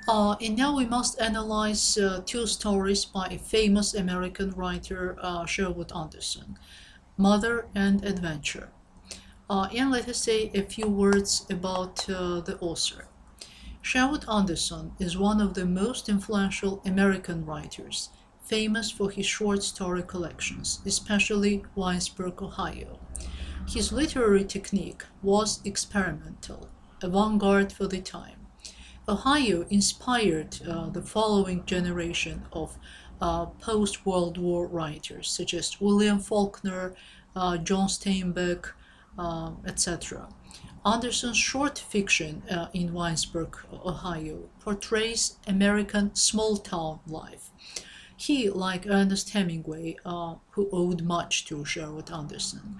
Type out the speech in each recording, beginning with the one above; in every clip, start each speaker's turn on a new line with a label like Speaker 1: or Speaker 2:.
Speaker 1: And now we must analyze two stories by a famous American writer, Sherwood Anderson, Mother and Adventure. And let us say a few words about the author. Sherwood Anderson is one of the most influential American writers, famous for his short story collections, especially Winesburg, Ohio. His literary technique was experimental, avant-garde for the time. Ohio inspired the following generation of post-World War writers, such as William Faulkner, John Steinbeck, etc. Anderson's short fiction in Winesburg, Ohio, portrays American small-town life. He, like Ernest Hemingway, who owed much to Sherwood Anderson,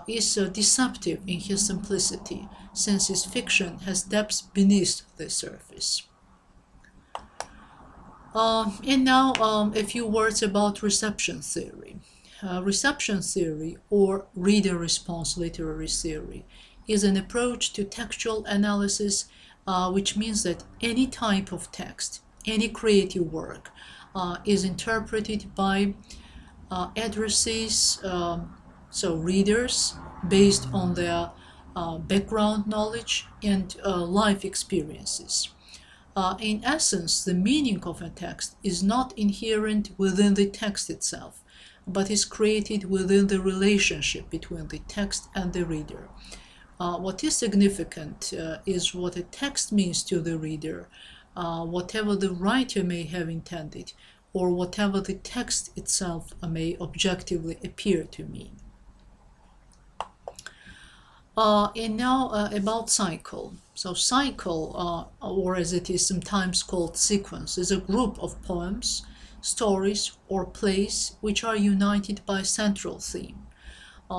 Speaker 1: is deceptive in his simplicity, since his fiction has depths beneath the surface. And now a few words about reception theory. Reception theory, or reader response literary theory, is an approach to textual analysis, which means that any type of text, any creative work, is interpreted by addressees, so readers, based on their background knowledge and life experiences. In essence, the meaning of a text is not inherent within the text itself, but is created within the relationship between the text and the reader. What is significant is what a text means to the reader, whatever the writer may have intended, or whatever the text itself may objectively appear to mean. And now about cycle. So cycle, or as it is sometimes called sequence, is a group of poems, stories, or plays which are united by a central theme.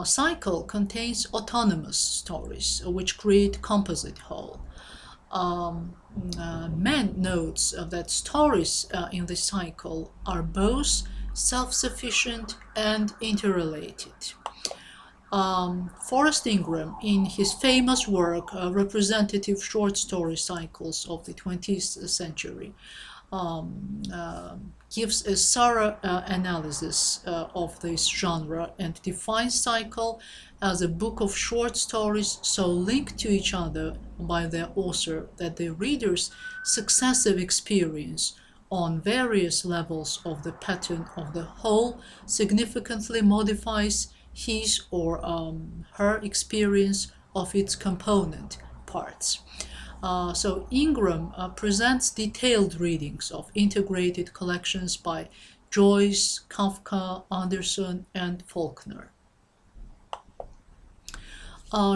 Speaker 1: Cycle contains autonomous stories which create composite whole. Mann notes that stories in the cycle are both self-sufficient and interrelated. Forrest Ingram, in his famous work, Representative Short Story Cycles of the 20th Century, gives a thorough analysis of this genre and defines cycle as a book of short stories so linked to each other by their author that the reader's successive experience on various levels of the pattern of the whole significantly modifies his or her experience of its component parts. So Ingram presents detailed readings of integrated collections by Joyce, Kafka, Anderson, and Faulkner.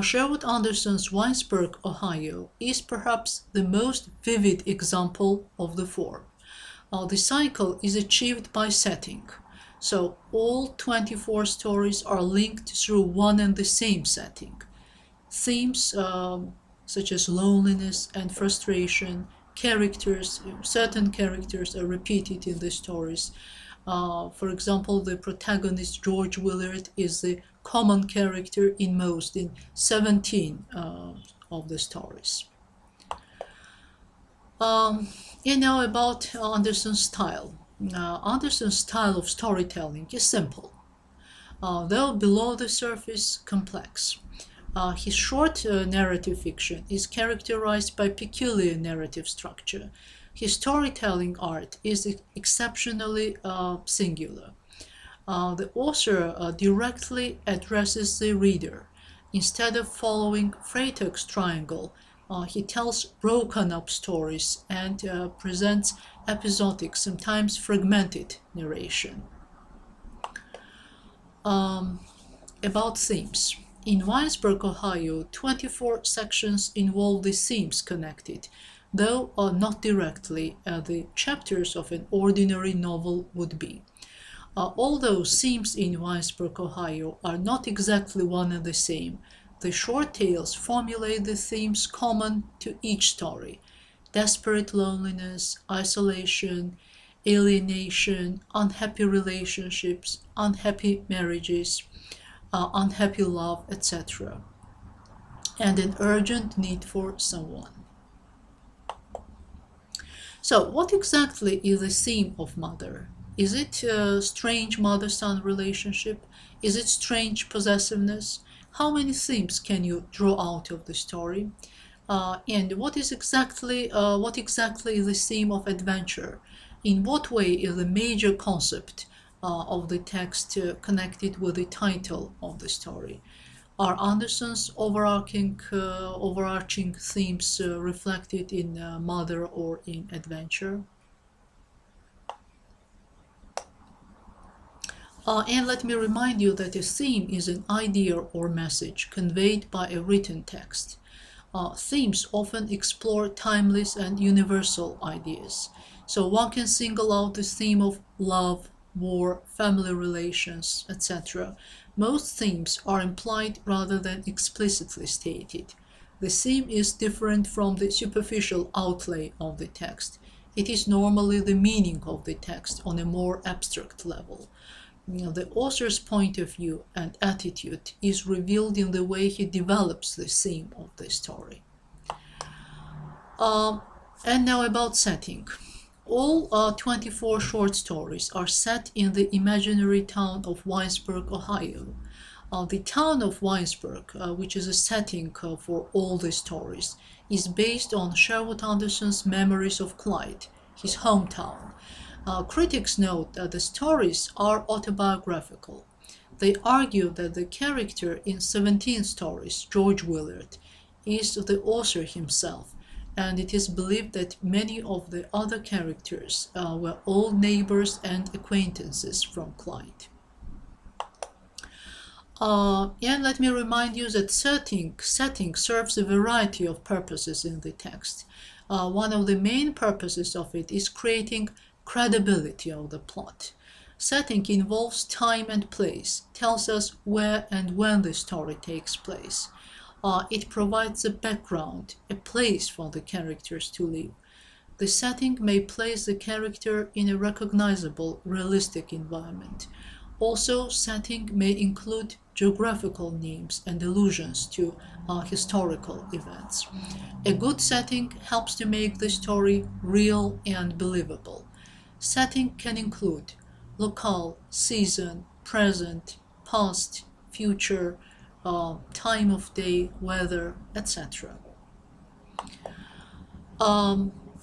Speaker 1: Sherwood Anderson's Winesburg, Ohio is perhaps the most vivid example of the form. The cycle is achieved by setting. So all 24 stories are linked through one and the same setting. Themes such as loneliness and frustration, certain characters are repeated in the stories. For example, the protagonist George Willard is the common character in 17 of the stories. And now about Anderson's style. Anderson's style of storytelling is simple, though below the surface complex. His short narrative fiction is characterized by peculiar narrative structure. His storytelling art is exceptionally singular. The author directly addresses the reader. Instead of following Freytag's triangle, he tells broken-up stories and presents episodic, sometimes fragmented narration. About themes. In Winesburg, Ohio, 24 sections involve the themes connected, though not directly the chapters of an ordinary novel would be. Although themes in Winesburg, Ohio are not exactly one and the same, the short tales formulate the themes common to each story: desperate loneliness, isolation, alienation, unhappy relationships, unhappy marriages, unhappy love, etc., and an urgent need for someone. So, what exactly is the theme of Mother? Is it a strange mother-son relationship? Is it strange possessiveness? How many themes can you draw out of the story? And what exactly is the theme of adventure? In what way is the major concept of the text connected with the title of the story? Are Anderson's overarching themes reflected in Mother or in Adventure? And let me remind you that a theme is an idea or message conveyed by a written text. Themes often explore timeless and universal ideas. So one can single out the theme of love, war, family relations, etc. Most themes are implied rather than explicitly stated. The theme is different from the superficial outlay of the text. It is normally the meaning of the text on a more abstract level. The author's point of view and attitude is revealed in the way he develops the theme of the story. And now about setting. All 24 short stories are set in the imaginary town of Winesburg, Ohio. The town of Winesburg, which is a setting for all the stories, is based on Sherwood Anderson's memories of Clyde, his hometown. Critics note that the stories are autobiographical. They argue that the character in 17 stories, George Willard, is the author himself, and it is believed that many of the other characters were old neighbors and acquaintances from Clyde. And let me remind you that setting serves a variety of purposes in the text. One of the main purposes of it is creating credibility of the plot. Setting involves time and place, tells us where and when the story takes place. It provides a background, a place for the characters to live. The setting may place the character in a recognizable, realistic environment. Also, setting may include geographical names and allusions to historical events. A good setting helps to make the story real and believable. Setting can include locale, season, present, past, future, time of day, weather, etc.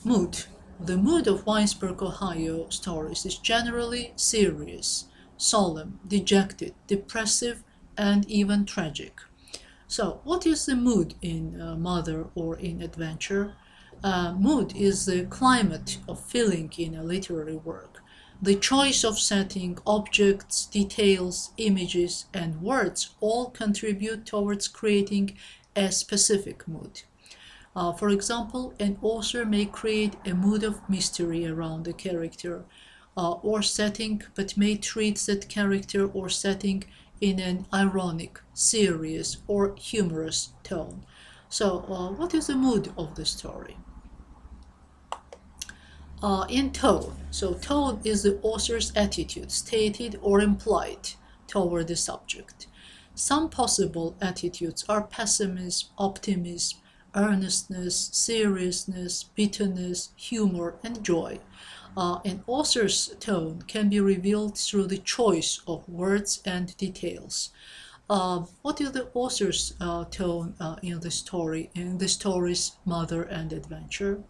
Speaker 1: Mood. The mood of Winesburg, Ohio stories is generally serious, solemn, dejected, depressive, and even tragic. So, what is the mood in Mother or in Adventure? Mood is the climate of feeling in a literary work. The choice of setting, objects, details, images, and words all contribute towards creating a specific mood. For example, an author may create a mood of mystery around a character or setting, but may treat that character or setting in an ironic, serious, or humorous tone. So, what is the mood of the story? In tone. So tone is the author's attitude, stated or implied, toward the subject. Some possible attitudes are pessimism, optimism, earnestness, seriousness, bitterness, humor, and joy. An author's tone can be revealed through the choice of words and details. What is the author's tone in the story, in the stories Mother and Adventure?